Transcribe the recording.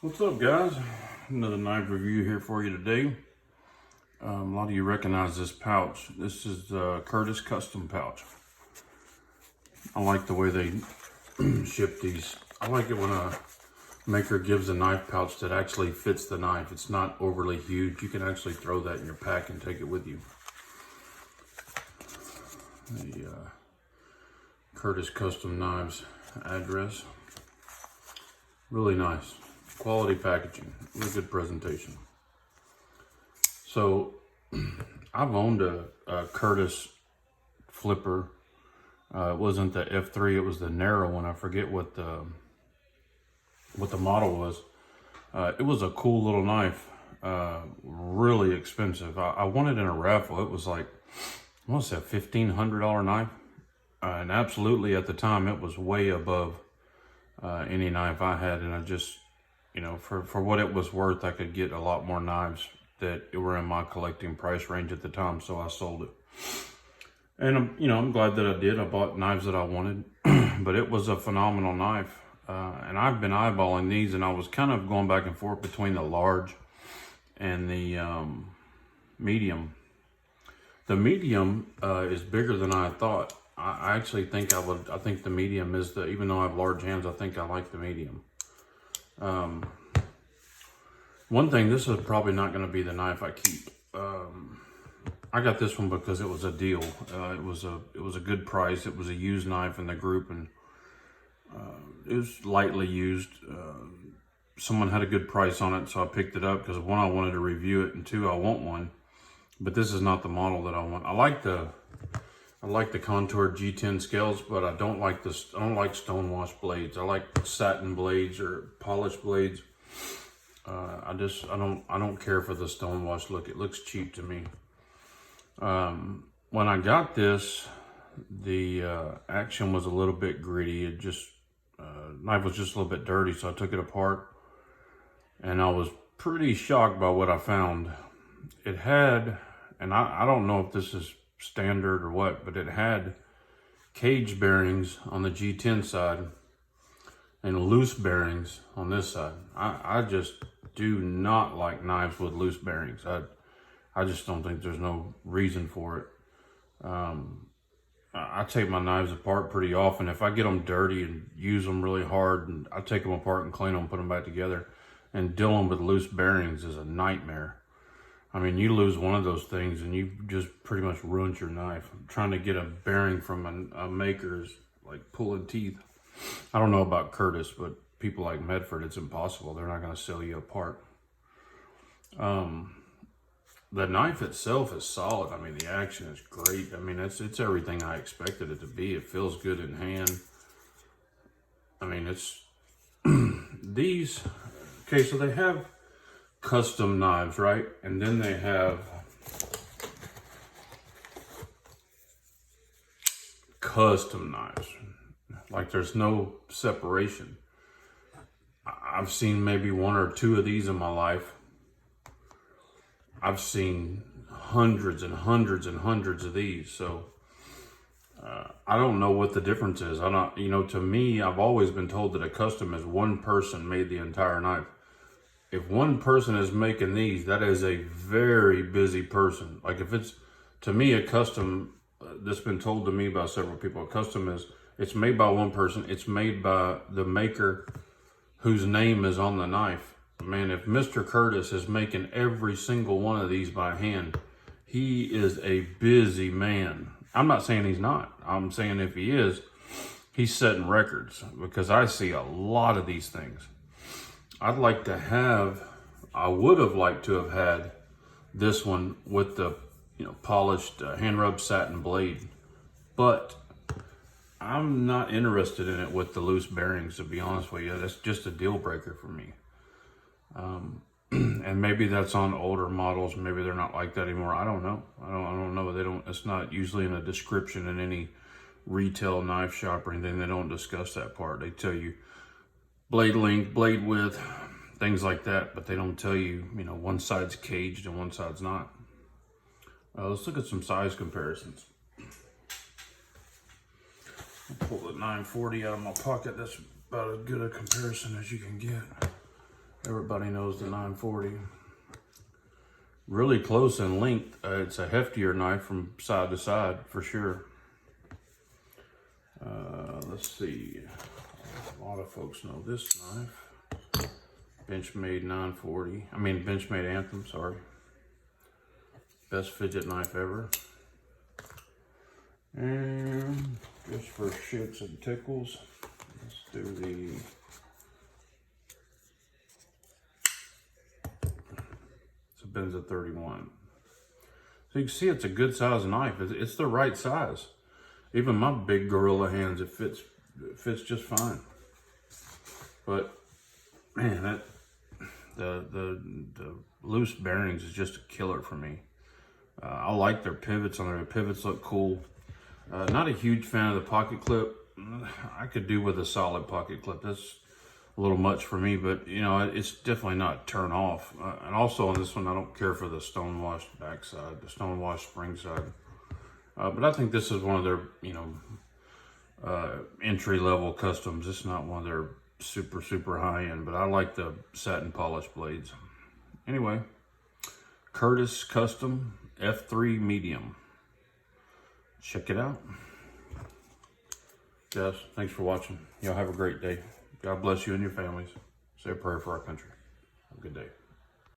What's up, guys? Another knife review here for you today. A lot of you recognize this pouch. This is the Curtis Custom pouch. I like the way they ship these. I like it when a maker gives a knife pouch that actually fits the knife. It's not overly huge. You can actually throw that in your pack and take it with you. The Curtis Custom Knives address. Really nice. Quality packaging, really good presentation. So I've owned a Curtis flipper. It wasn't the F3, it was the narrow one. I forget what the model was. It was a cool little knife, really expensive. I won it in a raffle. It was like, I want to say a $1,500 knife. And absolutely at the time it was way above any knife I had, and I just, you know, for what it was worth, I could get a lot more knives that were in my collecting price range at the time, so I sold it. And, you know, I'm glad that I did. I bought knives that I wanted, but it was a phenomenal knife. And I've been eyeballing these, and I was kind of going back and forth between the large and the medium. The medium is bigger than I thought. I actually think I think the medium is even though I have large hands, I think I like the medium. One thing, this is probably not going to be the knife I keep. I got this one because it was a deal. It was a good price. It was a used knife in the group, and it was lightly used. Someone had a good price on it, so I picked it up because one, I wanted to review it, and two, I want one. But this is not the model that I want. I like the contoured G10 scales, but I don't like stonewash blades. I like satin blades or polished blades. I don't care for the stonewash look. It looks cheap to me. When I got this, the action was a little bit gritty. It just knife was just a little bit dirty, so I took it apart, and I was pretty shocked by what I found. It had, and I don't know if this is standard or what, but it had cage bearings on the G10 side and loose bearings on this side. I just do not like knives with loose bearings. I just don't think there's no reason for it. I take my knives apart pretty often. If I get them dirty and use them really hard, and I take them apart and clean them, put them back together, and dealing with loose bearings is a nightmare. I mean, you lose one of those things and you just pretty much ruined your knife. Trying to get a bearing from a maker is like pulling teeth. I don't know about Curtis, but people like Medford, it's impossible. They're not going to sell you a part. The knife itself is solid. I mean, the action is great. I mean, it's everything I expected it to be. It feels good in hand. I mean, it's these. Okay, so they have custom knives, right? And then they have custom knives. Like there's no separation. I've seen maybe one or two of these in my life. I've seen hundreds and hundreds and hundreds of these. So I don't know what the difference is. You know, to me, I've always been told that a custom is one person made the entire knife. If one person is making these, that is a very busy person. Like if it's, to me, a custom, that's been told to me by several people, a custom is, it's made by one person. It's made by the maker whose name is on the knife. Man, if Mr. Curtis is making every single one of these by hand, he is a busy man. I'm not saying he's not. I'm saying if he is, he's setting records, because I see a lot of these things. I would have liked to have had this one with the, you know, polished hand rubbed satin blade, but I'm not interested in it with the loose bearings, to be honest with you. That's just a deal breaker for me. And maybe that's on older models. Maybe they're not like that anymore. I don't know. I don't know. It's not usually in a description in any retail knife shop or anything. They don't discuss that part. They tell you blade length, blade width, things like that, but they don't tell you, you know, one side's caged and one side's not. Let's look at some size comparisons. I'll pull the 940 out of my pocket. That's about as good a comparison as you can get. Everybody knows the 940. Really close in length. It's a heftier knife from side to side for sure. Let's see. A lot of folks know this knife. Benchmade 940. I mean Benchmade Anthem, sorry. Best fidget knife ever. And just for shits and tickles, let's do the Benza 31. So you can see it's a good size knife. It's the right size. Even my big gorilla hands, it fits just fine. But man, the loose bearings is just a killer for me. I like their pivots on there. The pivots look cool. Not a huge fan of the pocket clip. I could do with a solid pocket clip. That's a little much for me, but you know, it's definitely not turn off. And also on this one, I don't care for the stonewashed backside, the stonewashed spring side. But I think this is one of their, you know, entry-level customs. It's not one of their super high-end, but I like the satin polish blades. Anyway, Curtis Custom F3 Medium. Check it out. Guys, thanks for watching. Y'all have a great day. God bless you and your families. Say a prayer for our country. Have a good day.